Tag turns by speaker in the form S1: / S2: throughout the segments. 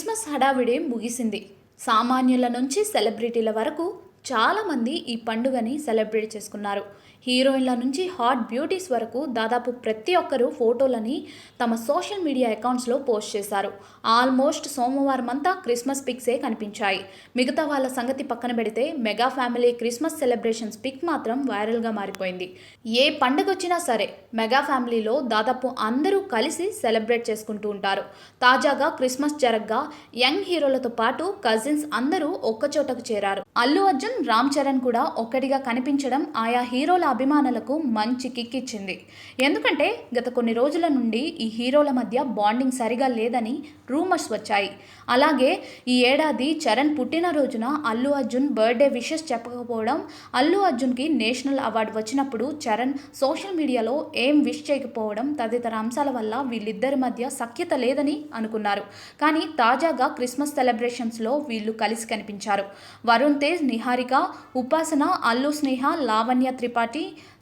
S1: Christmas హడావిడి ముగిసింది. సామాన్యుల నుంచి సెలబ్రిటీల వరకు చాలామంది ఈ పండుగని సెలబ్రేట్ చేసుకున్నారు. హీరోయిన్ల నుంచి హాట్ బ్యూటీస్ వరకు దాదాపు ప్రతి ఒక్కరూ ఫోటోలని తమ సోషల్ మీడియా అకౌంట్స్లో పోస్ట్ చేశారు. ఆల్మోస్ట్ సోమవారం అంతా క్రిస్మస్ పిక్సే కనిపించాయి. మిగతా వాళ్ళ సంగతి పక్కన పెడితే mega family Christmas celebrations pic మాత్రం వైరల్గా మారిపోయింది. ఏ పండుగ వచ్చినా సరే మెగా ఫ్యామిలీలో దాదాపు అందరూ కలిసి సెలబ్రేట్ చేసుకుంటూ ఉంటారు. తాజాగా క్రిస్మస్ జరగ్గా యంగ్ హీరోలతో పాటు కజిన్స్ అందరూ ఒక్కచోటకు చేరారు. అల్లు అర్జున్, రామ్ చరణ్ కూడా ఒక్కటిగా కనిపించడం ఆయా హీరోల అభిమానులకు మంచి కిక్ ఇచ్చింది. ఎందుకంటే గత కొన్ని రోజుల నుండి ఈ హీరోల మధ్య బాండింగ్ సరిగా లేదని రూమర్స్ వచ్చాయి. అలాగే ఈ ఏడాది చరణ్ పుట్టినరోజున అల్లు అర్జున్ బర్త్డే విషెస్ చెప్పకపోవడం, అల్లు అర్జున్కి నేషనల్ అవార్డు వచ్చినప్పుడు చరణ్ సోషల్ మీడియాలో ఏం విష్ చేయకపోవడం తదితర అంశాల వల్ల వీళ్ళిద్దరి మధ్య సఖ్యత లేదని అనుకున్నారు. కానీ తాజాగా క్రిస్మస్ సెలబ్రేషన్స్లో వీళ్ళు కలిసి కనిపించారు. వరుణ్ తేజ్, నిహారిక, ఉపాసన, అల్లు స్నేహ, లావణ్య త్రిపాఠి,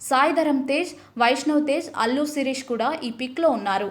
S1: సాయి ధరమ్ తేజ్, వైష్ణవ్ తేజ్, అల్లు శిరీష్ కూడా ఈ పిక్లో ఉన్నారు.